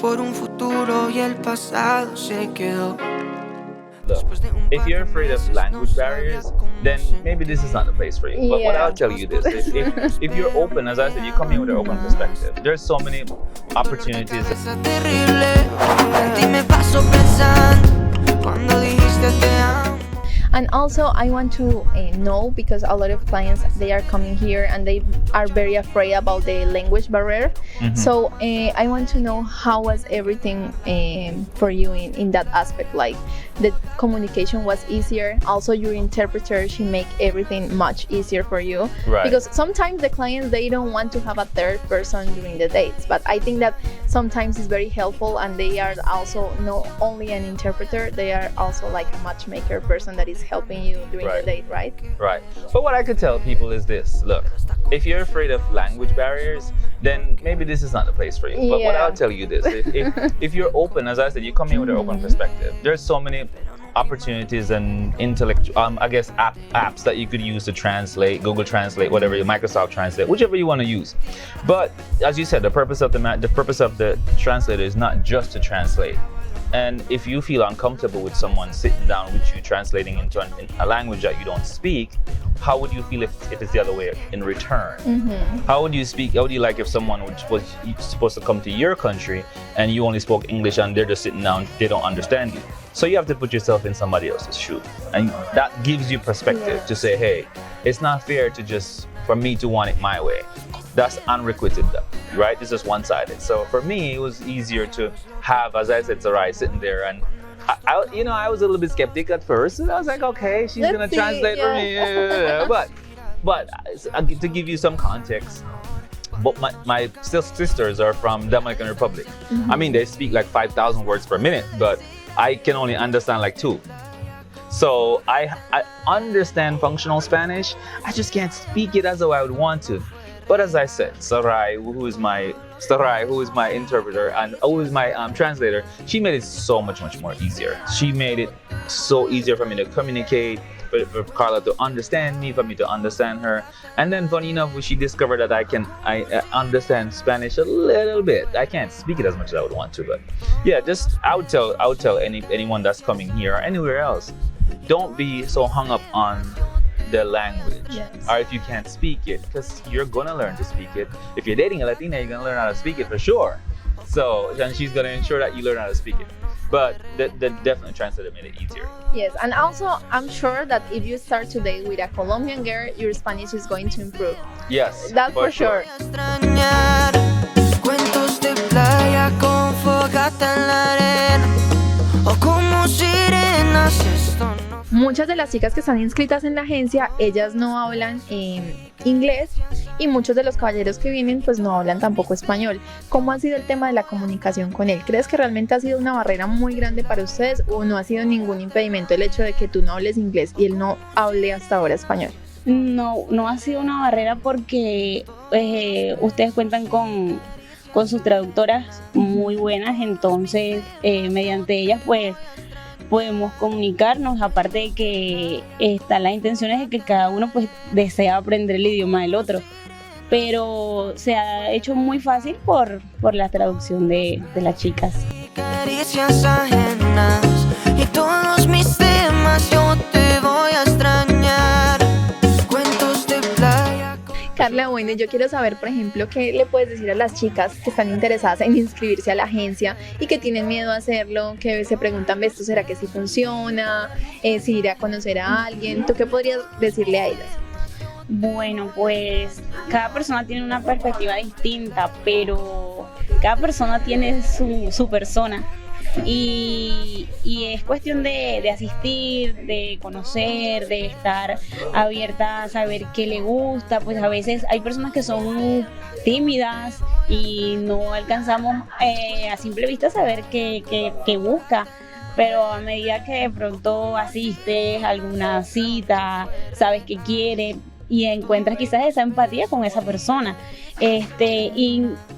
por un futuro y el pasado se quedó. Look, if you're afraid of language barriers, then maybe this is not the place for you. But what Yeah. I'll tell you this, if you're open, as I said, you come here with an open perspective. There's so many opportunities. Cabeza terrible, en ti me paso pensando cuando dijiste te amo. And also I want to know, because a lot of clients, they are coming here and they are very afraid about the language barrier. So I want to know, how was everything for you in that aspect? Like, the communication was easier, also your interpreter, she make everything much easier for you. Right. Because sometimes the clients, they don't want to have a third person during the dates, but I think that sometimes it's very helpful, and they are also not only an interpreter, they are also like a matchmaker person that is helping you during the Right. date, right? Right. But what I could tell people is this: look, if you're afraid of language barriers, then maybe this is not the place for you. But what Yeah. I'll tell you this: if you're open, as I said, you come here with an open perspective. There's so many opportunities and apps that you could use to translate, Google Translate, whatever, Microsoft Translate, whichever you want to use. But as you said, the purpose of the translator is not just to translate. And if you feel uncomfortable with someone sitting down with you translating into a language that you don't speak, how would you feel if it's the other way in return? How would you like if someone was supposed to come to your country and you only spoke English and they're just sitting down, they don't understand you? So you have to put yourself in somebody else's shoe. And that gives you perspective to say, hey, it's not fair for me to want it my way. That's unrequited, right? It's just one-sided. So for me, it was easier to have, as I said, Sarai sitting there, and I was a little bit skeptic at first. And I was like, okay, she's gonna see, translate for me. Yeah. But to give you some context, but my sisters are from Dominican Republic. I mean, they speak like 5,000 words per minute, but I can only understand like 2. So I understand functional Spanish. I just can't speak it as though I would want to. But as I said, Sarai, who is my interpreter and who is my translator, she made it so much more easier. She made it so easier for me to communicate, for Carla to understand me, for me to understand her. And then funny enough, she discovered that I understand Spanish a little bit. I can't speak it as much as I would want to, but yeah, I would tell anyone that's coming here or anywhere else, don't be so hung up on the language. Yes. Or if you can't speak it, because you're gonna learn to speak it. If you're dating a Latina, you're gonna learn how to speak it for sure. So, and she's gonna ensure that you learn how to speak it. But the definitely translator made it easier. Yes, and also I'm sure that if you start today with a Colombian girl, your Spanish is going to improve. Yes, That's for sure. Extrañar cuentos de playa con fogata en la arena o como sirenas, esto no. Muchas de las chicas que están inscritas en la agencia, ellas no hablan inglés, y muchos de los caballeros que vienen pues no hablan tampoco español. ¿Cómo ha sido el tema de la comunicación con él? ¿Crees que realmente ha sido una barrera muy grande para ustedes, o no ha sido ningún impedimento el hecho de que tú no hables inglés y él no hable hasta ahora español? No ha sido una barrera, porque ustedes cuentan con sus traductoras muy buenas, entonces mediante ellas pues podemos comunicarnos, aparte de que están las intenciones de que cada uno pues desea aprender el idioma del otro, pero se ha hecho muy fácil por la traducción de las chicas. Caricias ajenas y todos mis temas, yo te voy a extrañar. Cuentos de playa. Carla, bueno, yo quiero saber, por ejemplo, qué le puedes decir a las chicas que están interesadas en inscribirse a la agencia y que tienen miedo a hacerlo, que se preguntan, ¿esto será que sí funciona? Si iré a conocer a alguien. ¿Tú qué podrías decirle a ellas? Bueno, pues cada persona tiene una perspectiva distinta, pero cada persona tiene su persona. Y es cuestión de asistir, de conocer, de estar abierta a saber qué le gusta. Pues a veces hay personas que son tímidas y no alcanzamos a simple vista saber qué busca, pero a medida que de pronto asistes a alguna cita, sabes qué quiere y encuentras quizás esa empatía con esa persona.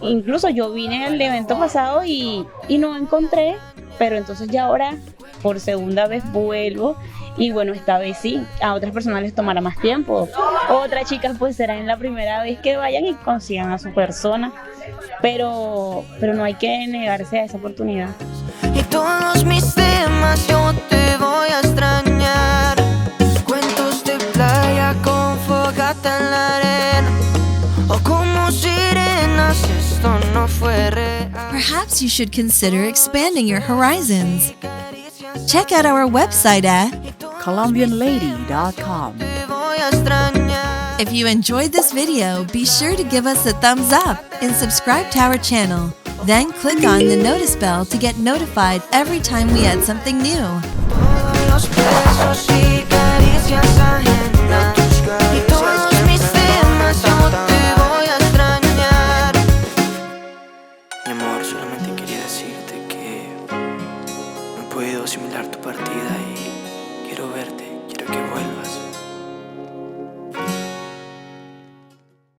Incluso yo vine al evento pasado y no encontré, pero entonces ya ahora por segunda vez vuelvo Y bueno, esta vez sí, a otras personas les tomará más tiempo. Otras chicas pues será en la primera vez que vayan y consigan a su persona. Pero no hay que negarse a esa oportunidad. Y todos mis temas yo te voy a extrañar. Cuentos de playa con fogata en la arena, o como sirenas, esto no fue real. Perhaps you should consider expanding your horizons. Check out our website at ColombianLady.com. Te voy a extrañar. If you enjoyed this video, be sure to give us a thumbs up and subscribe to our channel. Then click on the notice bell to get notified every time we add something new. Todos los besos y caricias ajenas.